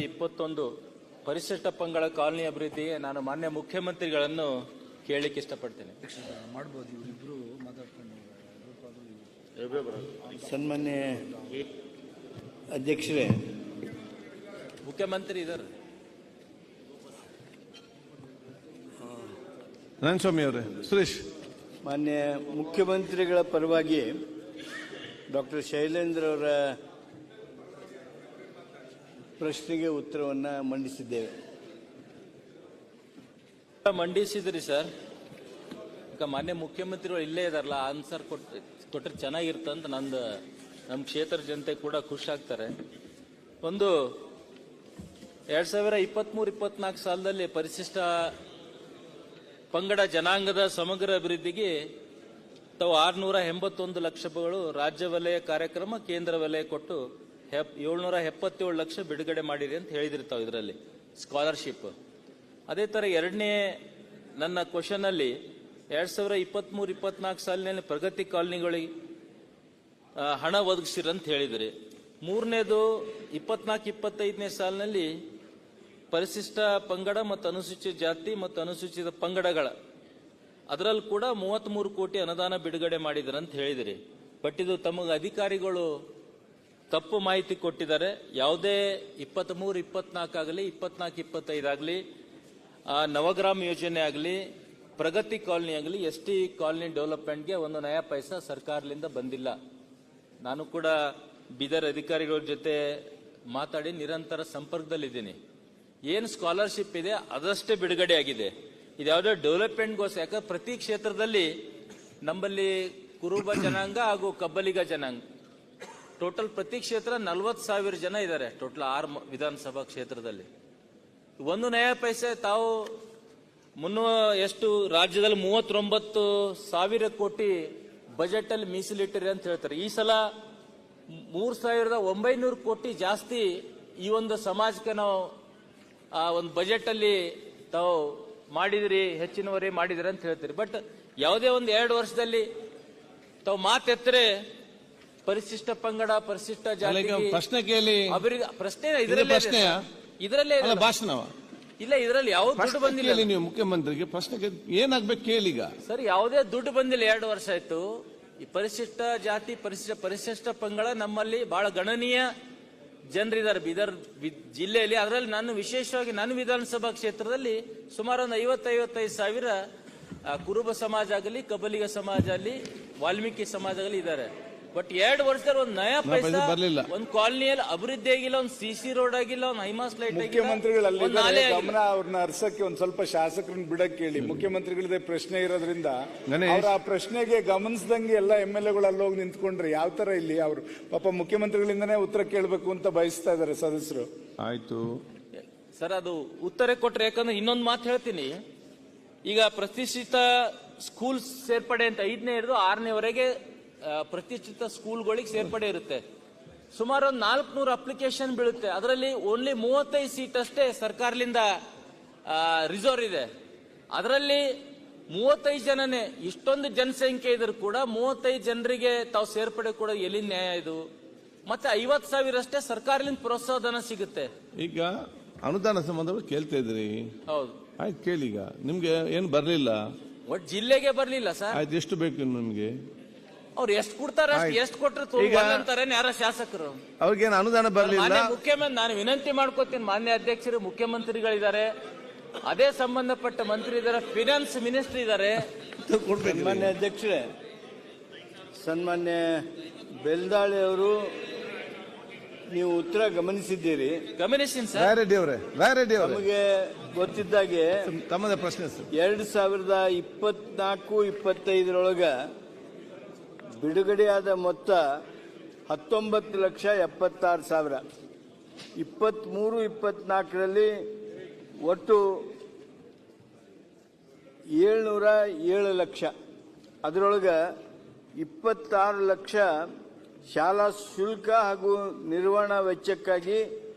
2021 ಪರಿಶಿಷ್ಟ ಪಂಗಡ ಕಾಲನಿ ಅಭಿವೃದ್ಧಿಗೆ ನಾನು ಮಾನ್ಯ ಮುಖ್ಯಮಂತ್ರಿಗಳನ್ನು ಕೇಳಲಿಕ್ಕೆ ಇಷ್ಟಪಡ್ತೇನೆ. ಸನ್ಮಾನ್ಯ ಅಧ್ಯಕ್ಷರೇ, ಮುಖ್ಯಮಂತ್ರಿ ಇದ್ದಾರೆ. ನಾರಾಯಣಸ್ವಾಮಿ ಅವರೇ, ಸುರೇಶ್. ಮಾನ್ಯ ಮುಖ್ಯಮಂತ್ರಿಗಳ ಪರವಾಗಿ ಡಾಕ್ಟರ್ ಶೈಲೇಂದ್ರ ಅವರ ಪ್ರಶ್ನೆಗೆ ಉತ್ತರವನ್ನು ಮಂಡಿಸಿದ್ದೇವೆ. ಮಂಡಿಸಿದ್ರಿ ಸರ್. ಈಗ ಮಾನ್ಯ ಮುಖ್ಯಮಂತ್ರಿಗಳು ಇಲ್ಲೇ ಇದಾರಲ್ಲ, ಆನ್ಸರ್ ಕೊಟ್ಟರೆ ಚೆನ್ನಾಗಿರ್ತಂತ ನಮ್ಮ ಕ್ಷೇತ್ರ ಜನತೆ ಕೂಡ ಖುಷಿ ಆಗ್ತಾರೆ. ಒಂದು 2023-24 ಸಾಲದಲ್ಲಿ ಪರಿಶಿಷ್ಟ ಪಂಗಡ ಜನಾಂಗದ ಸಮಗ್ರ ಅಭಿವೃದ್ಧಿಗೆ ತಾವು 681 ಲಕ್ಷ ರೂಪಾಯಿಗಳು ರಾಜ್ಯ ವಲಯ ಕಾರ್ಯಕ್ರಮ, ಕೇಂದ್ರ ವಲಯ ಕೊಟ್ಟು 777 ಲಕ್ಷ ಬಿಡುಗಡೆ ಮಾಡಿದೆ ಅಂತ ಹೇಳಿದ್ರಿ ತಾವು ಇದರಲ್ಲಿ ಸ್ಕಾಲರ್ಶಿಪ್. ಅದೇ ಥರ ಎರಡನೇ ನನ್ನ ಕ್ವಶನ್ ಅಲ್ಲಿ 2023-24 ಸಾಲಿನಲ್ಲಿ ಪ್ರಗತಿ ಕಾಲನಿಗಳಿಗೆ ಹಣ ಒದಗಿಸಿರಂತ ಹೇಳಿದ್ರಿ. ಮೂರನೇದು 24-25ನೇ ಸಾಲಿನಲ್ಲಿ ಪರಿಶಿಷ್ಟ ಪಂಗಡ ಮತ್ತು ಅನುಸೂಚಿತ ಜಾತಿ ಮತ್ತು ಅನುಸೂಚಿತ ಪಂಗಡಗಳ ಅದರಲ್ಲಿ ಕೂಡ 33 ಕೋಟಿ ಅನುದಾನ ಬಿಡುಗಡೆ ಮಾಡಿದ್ರಂತ ಹೇಳಿದಿರಿ. ಬಟ್ ಇದು ತಮಗೆ ಅಧಿಕಾರಿಗಳು ತಪ್ಪು ಮಾಹಿತಿ ಕೊಟ್ಟಿದ್ದಾರೆ. ಯಾವುದೇ 23-24 ಆಗಲಿ 24-25 ಆಗಲಿ ನವಗ್ರಾಮ ಯೋಜನೆ ಆಗಲಿ ಪ್ರಗತಿ ಕಾಲನಿ ಆಗಲಿ ST ಕಾಲನಿ ಡೆವಲಪ್ಮೆಂಟ್ಗೆ ಒಂದು ನಯಾ ಪೈಸಾ ಸರ್ಕಾರದಿಂದ ಬಂದಿಲ್ಲ. ನಾನು ಕೂಡ ಬೀದರ್ ಅಧಿಕಾರಿಗಳ ಜೊತೆ ಮಾತಾಡಿ ನಿರಂತರ ಸಂಪರ್ಕದಲ್ಲಿದ್ದೀನಿ. ಏನು ಸ್ಕಾಲರ್ಶಿಪ್ ಇದೆ ಅದಷ್ಟೇ ಬಿಡುಗಡೆ ಆಗಿದೆ. ಇದ್ಯಾವುದೋ ಡೆವಲಪ್ಮೆಂಟ್ಗೋಸ್ಕರ, ಯಾಕಂದ್ರೆ ಪ್ರತಿ ಕ್ಷೇತ್ರದಲ್ಲಿ ನಮ್ಮಲ್ಲಿ ಕುರುಬ ಜನಾಂಗ ಹಾಗೂ ಕಬ್ಬಲಿಗ ಜನಾಂಗ ಟೋಟಲ್ ಪ್ರತಿ ಕ್ಷೇತ್ರ 40,000 ಜನ ಇದ್ದಾರೆ. ಟೋಟಲ್ 6 ವಿಧಾನಸಭಾ ಕ್ಷೇತ್ರದಲ್ಲಿ ಒಂದು ನಯಾ ಪೈಸೆ ತಾವು ಎಷ್ಟು ರಾಜ್ಯದಲ್ಲಿ 39,000 ಕೋಟಿ ಬಜೆಟ್ ಅಲ್ಲಿ ಮೀಸಲಿಟ್ಟಿರಿ ಅಂತ ಹೇಳ್ತಾರೆ. ಈ ಸಲ 3,900 ಕೋಟಿ ಜಾಸ್ತಿ ಈ ಒಂದು ಸಮಾಜಕ್ಕೆ ನಾವು ಒಂದು ಬಜೆಟ್ ಅಲ್ಲಿ ತಾವು ಮಾಡಿದಿರಿ, ಹೆಚ್ಚಿನವರೇ ಮಾಡಿದಿರಿ ಅಂತ ಹೇಳ್ತೀರಿ. ಬಟ್ ಯಾವುದೇ ಒಂದು 2 ವರ್ಷದಲ್ಲಿ ತಾವು ಮಾತೆತ್ತರೆ ಪರಿಶಿಷ್ಟ ಪಂಗಡ, ಪರಿಶಿಷ್ಟ ಜಾತಿ ಪ್ರಶ್ನೆ ಕೇಳಿ ಪ್ರಶ್ನೆ ಇದರಲ್ಲೇ ಭಾಷಣವ ಇಲ್ಲ, ಇದರಲ್ಲಿ ಯಾವ ದುಡ್ಡು ಬಂದಿಲ್ಲ. ನೀವು ಮುಖ್ಯಮಂತ್ರಿಗೆ ಪ್ರಶ್ನೆ ಏನಾಗ್ಬೇಕು ಕೇಳಿಗ ಸರ್. ಯಾವುದೇ ದುಡ್ಡು ಬಂದಿಲ್ಲ, 2 ವರ್ಷ ಆಯ್ತು. ಈ ಪರಿಶಿಷ್ಟ ಜಾತಿ, ಪರಿಶಿಷ್ಟ ಪಂಗಡ ನಮ್ಮಲ್ಲಿ ಬಹಳ ಗಣನೀಯ ಜನರಿದ್ದಾರೆ ಬೀದರ್ ಜಿಲ್ಲೆಯಲ್ಲಿ. ಅದರಲ್ಲಿ ನಾನು ವಿಶೇಷವಾಗಿ ನನ್ನ ವಿಧಾನಸಭಾ ಕ್ಷೇತ್ರದಲ್ಲಿ ಸುಮಾರು ಒಂದು 50-55 ಸಾವಿರ ಕುರುಬ ಸಮಾಜ ಆಗಲಿ, ಕಬ್ಬಲಿಗ ಸಮಾಜ ಆಗಲಿ, ವಾಲ್ಮೀಕಿ ಸಮಾಜ ಆಗಲಿ ಇದ್ದಾರೆ. ಬಟ್ 2 ವರ್ಷದಲ್ಲಿ ಒಂದು ನಯಾ ಪೈಸಾ ಒಂದು ಕಾಲನಿಯಲ್ಲಿ ಅಭಿವೃದ್ಧಿ ಆಗಿಲ್ಲ, ಒಂದು CC ರೋಡ್ ಆಗಿಲ್ಲ, ಒಂದು ಹೈಮಾಸ್ ಲೈಟ್ ಆಗಿಲ್ಲ. ಮುಖ್ಯಮಂತ್ರಿಗಳಲ್ಲಿ ಗಮನ ಅವ್ರನ್ನ ಹರ್ಸಕ್ಕೆ ಒಂದ್ ಸ್ವಲ್ಪ ಶಾಸಕರನ್ನ ಬಿಡಕ್ಕೆ ಹೇಳಿ. ಮುಖ್ಯಮಂತ್ರಿಗಳದೇ ಪ್ರಶ್ನೆ ಇರೋದ್ರಿಂದ ಅವ್ರ ಆ ಪ್ರಶ್ನೆಗೆ ಗಮನಿಸದಂಗೆ ಎಲ್ಲ MLA ಗಳು ಅಲ್ಲೋಗಿ ನಿಂತ್ಕೊಂಡ್ರೆ ಯಾವ ತರ ಇಲ್ಲಿ ಅವರು ಪಾಪ ಮುಖ್ಯಮಂತ್ರಿಗಳಿಂದನೇ ಉತ್ತರ ಕೇಳಬೇಕು ಅಂತ ಬಯಸ್ತಾ ಇದ್ದಾರೆ ಸದಸ್ಯರು. ಆಯ್ತು ಸರ್, ಅದು ಉತ್ತರ ಕೊಟ್ರೆ, ಯಾಕಂದ್ರೆ ಇನ್ನೊಂದು ಮಾತು ಹೇಳ್ತೀನಿ. ಈಗ ಪ್ರತಿಷ್ಠಿತ ಸ್ಕೂಲ್ ಸೇರ್ಪಡೆ ಅಂತ 5ನೇ ಹಿಡಿದು 6ನೇವರೆಗೆ ಪ್ರತಿಷ್ಠಿತ ಸ್ಕೂಲ್ಗಳಿಗೆ ಸೇರ್ಪಡೆ ಇರುತ್ತೆ. ಸುಮಾರು ಒಂದು 400 ಅಪ್ಲಿಕೇಶನ್ ಬೀಳುತ್ತೆ. ಅದರಲ್ಲಿ ಓನ್ಲಿ 35 ಸೀಟ್ ಅಷ್ಟೇ ಸರ್ಕಾರದಿಂದ ರಿಸರ್ವ್ ಇದೆ. ಅದರಲ್ಲಿ 35 ಜನನೇ, ಇಷ್ಟೊಂದು ಜನಸಂಖ್ಯೆ ಇದ್ರು ಕೂಡ 35 ಜನರಿಗೆ ತಾವು ಸೇರ್ಪಡೆ ಕೂಡ ಎಲ್ಲಿ ನ್ಯಾಯ ಇದು? ಮತ್ತೆ 50,000 ಅಷ್ಟೇ ಸರ್ಕಾರದಿಂದ ಪ್ರೋತ್ಸಾಹಧನ ಸಿಗುತ್ತೆ. ಈಗ ಅನುದಾನ ಸಂಬಂಧ ಕೇಳ್ತಾ ಇದ್ರಿ. ಹೌದು, ಆಯ್ತು ಕೇಳೀಗ. ನಿಮ್ಗೆ ಏನು ಬರ್ಲಿಲ್ಲ? ಒಟ್ಟು ಜಿಲ್ಲೆಗೆ ಬರ್ಲಿಲ್ಲ ಸರ್. ಆಯ್ತು, ಎಷ್ಟು ಬೇಕು ನಿಮ್ಗೆ? ಅವ್ರು ಎಷ್ಟು ಕೊಡ್ತಾರೆ, ಎಷ್ಟು ಕೊಟ್ಟರೆ ಅಂತಾರೆ ಯಾರ ಶಾಸಕರು. ಅವ್ರಿಗೇನು ಅನುದಾನ ಬರ್ಲಿಲ್ಲ. ಮುಖ್ಯಮಂತ್ರಿ ನಾನು ವಿನಂತಿ ಮಾಡ್ಕೋತೀನಿ, ಮಾನ್ಯ ಅಧ್ಯಕ್ಷರು, ಮುಖ್ಯಮಂತ್ರಿಗಳಿದ್ದಾರೆ, ಅದೇ ಸಂಬಂಧಪಟ್ಟ ಮಂತ್ರಿ ಇದ್ದಾರೆ, ಫಿನಾನ್ಸ್ ಮಿನಿಸ್ಟರ್ ಇದ್ದಾರೆ. ಸನ್ಮಾನ್ಯ ಅಧ್ಯಕ್ಷರೇ, ಸನ್ಮಾನ್ಯ ಬೆಲ್ದಾಳಿ ಅವರು ನೀವು ಉತ್ತರ ಗಮನಿಸಿದ್ದೀರಿ. ಗಮನಿಸಿನ್ ಸರ್. ನಮಗೆ ಗೊತ್ತಿದ್ದಾಗೆ ತಮ್ಮದೇ ಪ್ರಶ್ನೆ 2024-25 ಬಿಡುಗಡೆಯಾದ ಮೊತ್ತ 19,76,000. 23-24ರಲ್ಲಿ ಒಟ್ಟು 707 ಲಕ್ಷ. ಅದರೊಳಗೆ 26 ಲಕ್ಷ ಶಾಲಾ ಶುಲ್ಕ ಹಾಗೂ ನಿರ್ವಹಣಾ ವೆಚ್ಚಕ್ಕಾಗಿ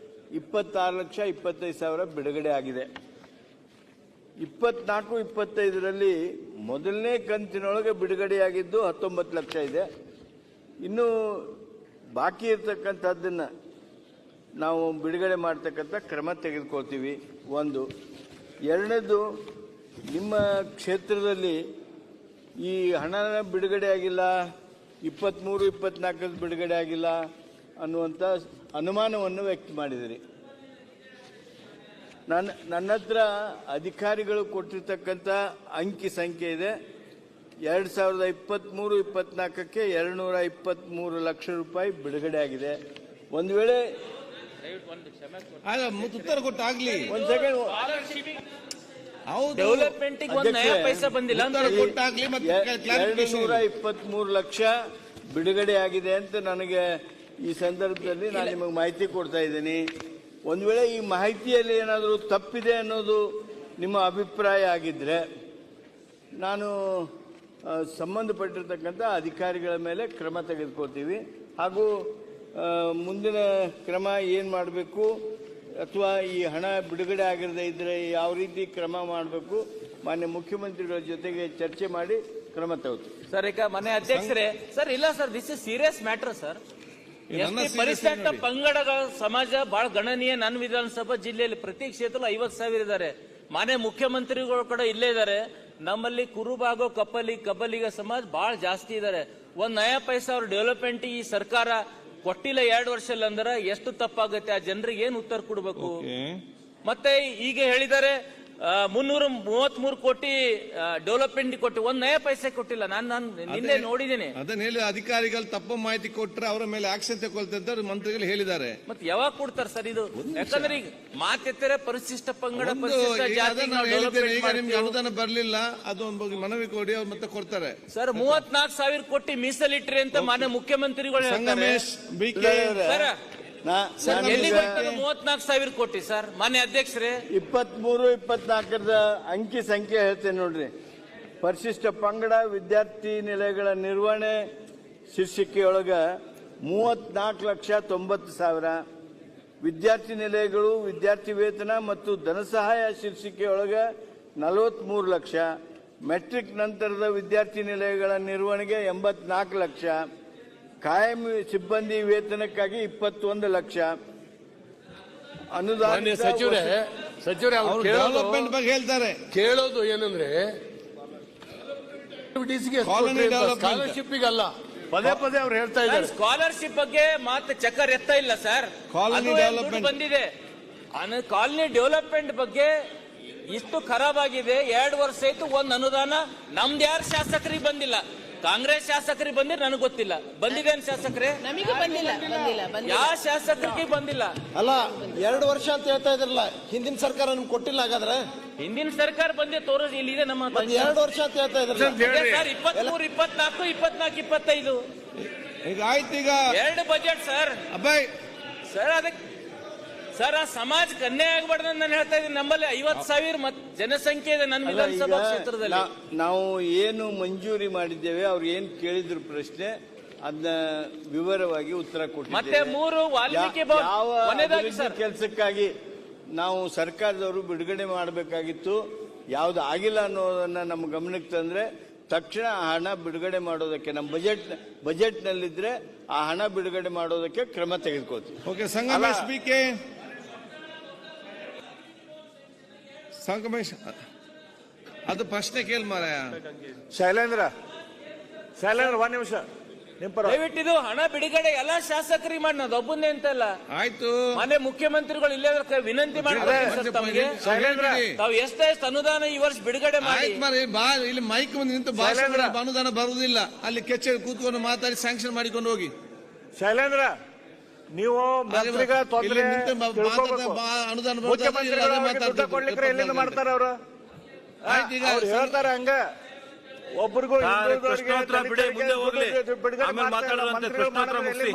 26,25,000 ಬಿಡುಗಡೆ ಆಗಿದೆ. 24-25ರಲ್ಲಿ ಮೊದಲನೇ ಕಂತಿನೊಳಗೆ ಬಿಡುಗಡೆಯಾಗಿದ್ದು 19 ಲಕ್ಷ ಇದೆ. ಇನ್ನು ಬಾಕಿ ಇರತಕ್ಕಂಥದ್ದನ್ನು ನಾವು ಬಿಡುಗಡೆ ಮಾಡ್ತಕ್ಕಂಥ ಕ್ರಮ ತೆಗೆದುಕೊಳ್ತೀವಿ. ಒಂದು. ಎರಡನೇದು, ನಿಮ್ಮ ಕ್ಷೇತ್ರದಲ್ಲಿ ಈ ಹಣ ಬಿಡುಗಡೆ ಆಗಿಲ್ಲ, 23-24 ಬಿಡುಗಡೆ ಆಗಿಲ್ಲ ಅನ್ನುವಂಥ ಅನುಮಾನವನ್ನು ವ್ಯಕ್ತ ಮಾಡಿದಿರಿ. ನನ್ನ ಹತ್ರ ಅಧಿಕಾರಿಗಳು ಕೊಟ್ಟಿರ್ತಕ್ಕಂಥ ಅಂಕಿ ಸಂಖ್ಯೆ ಇದೆ. 2023-24ಕ್ಕೆ 223 ಲಕ್ಷ ರೂಪಾಯಿ ಬಿಡುಗಡೆ ಆಗಿದೆ. ಒಂದು ವೇಳೆ ಉತ್ತರ ಕೊಟ್ಟಾಗ್ಲಿ. ಒಂದು ಸೆಕೆಂಡ್. ಹೌದು, ಡೆವಲಪ್ಮೆಂಟ್ ಒಂದು ನಯಾ ಪೈಸಾ ಬಂದಿಲ್ಲ ಅಂತ ಕೊಟ್ಟಾಗ್ಲಿ. ಮತ್ತೆ clarification. 223 ಲಕ್ಷ ಬಿಡುಗಡೆ ಆಗಿದೆ ಅಂತ ನನಗೆ ಈ ಸಂದರ್ಭದಲ್ಲಿ ನಾನು ನಿಮಗೆ ಮಾಹಿತಿ ಕೊಡ್ತಾ ಇದ್ದೀನಿ. ಒಂದು ವೇಳೆ ಈ ಮಾಹಿತಿಯಲ್ಲಿ ಏನಾದರೂ ತಪ್ಪಿದೆ ಅನ್ನೋದು ನಿಮ್ಮ ಅಭಿಪ್ರಾಯ ಆಗಿದ್ರೆ ನಾನು ಸಂಬಂಧಪಟ್ಟಿರ್ತಕ್ಕಂಥ ಅಧಿಕಾರಿಗಳ ಮೇಲೆ ಕ್ರಮ ತೆಗೆದುಕೊಳ್ತೀವಿ. ಹಾಗೂ ಮುಂದಿನ ಕ್ರಮ ಏನು ಮಾಡಬೇಕು ಅಥವಾ ಈ ಹಣ ಬಿಡುಗಡೆ ಆಗಿರದೇ ಇದ್ದರೆ ಯಾವ ರೀತಿ ಕ್ರಮ ಮಾಡಬೇಕು ಮಾನ್ಯ ಮುಖ್ಯಮಂತ್ರಿಗಳ ಜೊತೆಗೆ ಚರ್ಚೆ ಮಾಡಿ ಕ್ರಮ ತಗೋತೀವಿ. ಸರ್, ಈಗ ಮನೆ ಅಧ್ಯಕ್ಷರೇ, ಸರ್ ಇಲ್ಲ sir, this is serious matter sir. ಪರಿಶಿಷ್ಟ ಪಂಗಡಗಳ ಸಮಾಜ ಬಹಳ ಗಣನೀಯ. ನನ್ನ ವಿಧಾನಸಭಾ ಜಿಲ್ಲೆಯಲ್ಲಿ ಪ್ರತಿ ಕ್ಷೇತ್ರ 50,000 ಇದ್ದಾರೆ. ಮಾನ್ಯ ಮುಖ್ಯಮಂತ್ರಿಗಳು ಕೂಡ ಇಲ್ಲೇ ಇದ್ದಾರೆ. ನಮ್ಮಲ್ಲಿ ಕುರುಬಾಗೋ ಕಬ್ಬಲಿಗ ಸಮಾಜ ಬಹಳ ಜಾಸ್ತಿ ಇದ್ದಾರೆ. ಒಂದ್ ನಯಾ ಪೈಸಾ ಅವ್ರ ಡೆವಲಪ್ಮೆಂಟ್ ಈ ಸರ್ಕಾರ ಕೊಟ್ಟಿಲ್ಲ 2 ವರ್ಷದಲ್ಲಿ ಅಂದ್ರೆ ಎಷ್ಟು ತಪ್ಪಾಗುತ್ತೆ? ಆ ಜನರಿಗೆ ಏನ್ ಉತ್ತರ ಕೊಡಬೇಕು? ಮತ್ತೆ ಈಗ ಹೇಳಿದ್ದಾರೆ 333 ಕೋಟಿ ಡೆವಲಪ್ಮೆಂಟ್ ಕೊಟ್ಟು ಒಂದ್ ನಯಾ ಪೈಸೆ ಕೊಟ್ಟಿಲ್ಲ. ನಾನು ನಿನ್ನೆ ನೋಡಿದ್ದೀನಿ. ಅದನ್ನ ಹೇಳಿ ಅಧಿಕಾರಿಗಳು ತಪ್ಪು ಮಾಹಿತಿ ಕೊಟ್ಟರೆ ಅವರ ಮೇಲೆ ಆಕ್ಷನ್ ತಗೊಳ್ತಾರೆ ಮಂತ್ರಿಗಳು ಹೇಳಿದ್ದಾರೆ. ಮತ್ತೆ ಯಾವಾಗ ಕೊಡ್ತಾರೆ ಸರ್ ಇದು? ಯಾಕಂದ್ರೆ ಈಗ ಮಾತೆತ್ತರೆ ಪರಿಶಿಷ್ಟ ಪಂಗಡ ಪರಿಶಿಷ್ಟ ಜಾತಿ ಈಗ ನಿಮ್ಗೆ ಅನುದಾನ ಬರಲಿಲ್ಲ, ಅದು ಒಂದು ಮನವಿ ಕೊಡಿ, ಅವ್ರು ಮತ್ತೆ ಕೊಡ್ತಾರೆ. ಸರ್ 34,000 ಕೋಟಿ ಮೀಸಲಿಟ್ರಿ ಅಂತ ಮಾನ್ಯ ಮುಖ್ಯಮಂತ್ರಿಗಳು ಹೇಳ್ತಾರೆ. ಸರ್ ಎಲ್ಲಿ ಬರ್ತದೆ 34,000 ಕೋಟಿ? ಸರ್ ಮಾನ್ಯ ಅಧ್ಯಕ್ಷರೇ, 23-24 ಅಂಕಿ ಸಂಖ್ಯೆ ಹೇಳ್ತೇನೆ ನೋಡ್ರಿ. ಪರಿಶಿಷ್ಟ ಪಂಗಡ ವಿದ್ಯಾರ್ಥಿ ನಿಲಯಗಳ ನಿರ್ವಹಣೆ ಶೀರ್ಷಿಕೆಯೊಳಗ 34,90,000, ವಿದ್ಯಾರ್ಥಿ ನಿಲಯಗಳು ವಿದ್ಯಾರ್ಥಿ ವೇತನ ಮತ್ತು ಧನಸಹಾಯ ಶೀರ್ಷಿಕೆಯೊಳಗ 43 ಲಕ್ಷ, ಮೆಟ್ರಿಕ್ ನಂತರದ ವಿದ್ಯಾರ್ಥಿ ನಿಲಯಗಳ ನಿರ್ವಹಣೆಗೆ 84 ಲಕ್ಷ, ಕಾಯಂ ಸಿಬ್ಬಂದಿ ವೇತನಕ್ಕಾಗಿ 21 ಲಕ್ಷ ಅನುದಾನ. ಸಚಿವರೇ ಡೆವಲಪ್ಮೆಂಟ್ ಬಗ್ಗೆ ಹೇಳ್ತಾರೆ. ಕೇಳೋದು ಏನಂದ್ರೆ ಸ್ಕಾಲರ್ಶಿಪ್ ಅಲ್ಲ, ಪದೇ ಅವ್ರು ಹೇಳ್ತಾ ಇದ್ದಾರೆ. ಸ್ಕಾಲರ್ಶಿಪ್ ಬಗ್ಗೆ ಮಾತ್ರ ಚಕ್ಕರ್ ಎತ್ತ ಇಲ್ಲ ಸರ್. ಕಾಲೋನಿ ಡೆವಲಪ್ಮೆಂಟ್ ಬಂದಿದೆ. ಕಾಲೋನಿ ಡೆವಲಪ್ಮೆಂಟ್ ಬಗ್ಗೆ ಇಷ್ಟು ಖರಾಬ್ ಆಗಿದೆ. 2 ವರ್ಷ ಆಯ್ತು, ಒಂದು ಅನುದಾನ ನಮ್ದು ಯಾರು ಶಾಸಕರಿಗೆ ಬಂದಿಲ್ಲ. ಕಾಂಗ್ರೆಸ್ ಶಾಸಕರಿಗೆ ಬಂದಿರ ನನಗೆ ಗೊತ್ತಿಲ್ಲ. ಬಂದಿದೆ ಶಾಸಕರೇ? ನಮಗೆ ಬಂದಿಲ್ಲ. ಯಾವ ಶಾಸಕರಿಗೆ ಬಂದಿಲ್ಲ? ಅಲ್ಲ, 2 ವರ್ಷ ಅಂತ ಹೇಳ್ತಾ ಇದ್ರಲ್ಲ, ಹಿಂದಿನ ಸರ್ಕಾರ ನಿಮ್ಗೆ ಕೊಟ್ಟಿಲ್ಲ. ಹಾಗಾದ್ರೆ ಹಿಂದಿನ ಸರ್ಕಾರ ಬಂದೇ ತೋರಿಸ್ ಇಲ್ಲಿದೆ ನಮ್ಮ 2 ವರ್ಷ ಅಂತ ಹೇಳ್ತಾ ಇದ್ರಲ್ಲ ಸರ್. 23, 24, 25 ಈಗ ಆಯ್ತು. ಈಗ 2 ಬಜೆಟ್ ಸರ್. ಅಬ್ಬಾಯ್ ಸರ್ ಅದಕ್ಕೆ ಸರ್ ಆ ಸಮಾಜ ಅನ್ಯಾಯ ಆಗ್ಬಾರ್ದು ನಾನು ಹೇಳ್ತಾ ಇದ್ದೀನಿ. ನಮ್ಮಲ್ಲಿ 50,000 ಜನಸಂಖ್ಯೆ ಇದೆ ನನ್ನ ವಿಧಾನಸಭಾ ಕ್ಷೇತ್ರದಲ್ಲಿ. ನಾವು ಏನು ಮಂಜೂರಿ ಮಾಡಿದ್ದೇವೆ, ಅವ್ರು ಏನು ಕೇಳಿದ್ರು ಪ್ರಶ್ನೆ, ಅದನ್ನ ವಿವರವಾಗಿ ಉತ್ತರ ಕೊಟ್ಟಿದ್ದೇವೆ. ಮತ್ತೆ 3 ವಾಲ್ಮೀಕಿ ಯಾವ ಕೆಲಸಕ್ಕಾಗಿ ನಾವು ಸರ್ಕಾರದವರು ಬಿಡುಗಡೆ ಮಾಡಬೇಕಾಗಿತ್ತು, ಯಾವ್ದು ಆಗಿಲ್ಲ ಅನ್ನೋದನ್ನ ನಮ್ಮ ಗಮನಕ್ಕೆ ತಂದ್ರೆ ತಕ್ಷಣ ಆ ಹಣ ಬಿಡುಗಡೆ ಮಾಡೋದಕ್ಕೆ ನಮ್ಮ ಬಜೆಟ್ನಲ್ಲಿದ್ರೆ ಆ ಹಣ ಬಿಡುಗಡೆ ಮಾಡೋದಕ್ಕೆ ಕ್ರಮ ತೆಗೆದುಕೊಳ್ತೀವಿ. ಓಕೆ. ಸಂಗಮೇಶ್ ಬಿಕೆ, ಸಂಗಮೇಶ್ ಅದು ಪ್ರಶ್ನೆ ಕೇಳಿ ಮಾರಾಯ. ಶೈಲೇಂದ್ರ 1 ನಿಮಿಷ. ದಯವಿಟ್ಟು ಇದು ಹಣ ಬಿಡುಗಡೆ ಎಲ್ಲಾ ಶಾಸಕರಿಗೆ ಮಾಡಿ ನಾವು ಒಬ್ಬನೇ ಅಂತಲ್ಲ. ಆಯ್ತು, ಮನೆ ಮುಖ್ಯಮಂತ್ರಿಗಳು ಇಲ್ಲೇ ವಿನಂತಿ ಮಾಡ್ತಾರೆ ತಮಗೆ. ತಾವು ಎಷ್ಟೆಷ್ಟು ಅನುದಾನ ಈ ವರ್ಷ ಬಿಡುಗಡೆ ಮಾಡಿ. ಇಲ್ಲಿ ಮೈಕ್ ಮುಂದೆ ನಿಂತು ಭಾಷಣ ಅನುದಾನ ಬರುವುದಿಲ್ಲ. ಅಲ್ಲಿ ಕೆಚ್ಚೆ ಕೂತ್ಕೊಂಡು ಮಾತಾಡಿ ಸ್ಯಾಂಕ್ಷನ್ ಮಾಡಿಕೊಂಡು ಹೋಗಿ. ಶೈಲೇಂದ್ರ, ನೀವು ಅನುದಾನ ಎಲ್ಲಿಂದ ಮಾಡ್ತಾರ ಅವರು? ಹೇಳ್ತಾರೆ ಹಂಗ ಒಬ್ಬರಿಗೂ ಪ್ರಶ್ನೋತ್ತರ ಬಿಡಿ, ಮುಂದೆ ಹೋಗ್ಲಿ, ಆಮೇಲೆ ಮಾತಾಡುವಂತೆ ಪ್ರಶ್ನೋತ್ತರ ಮುಗಿಸಿ.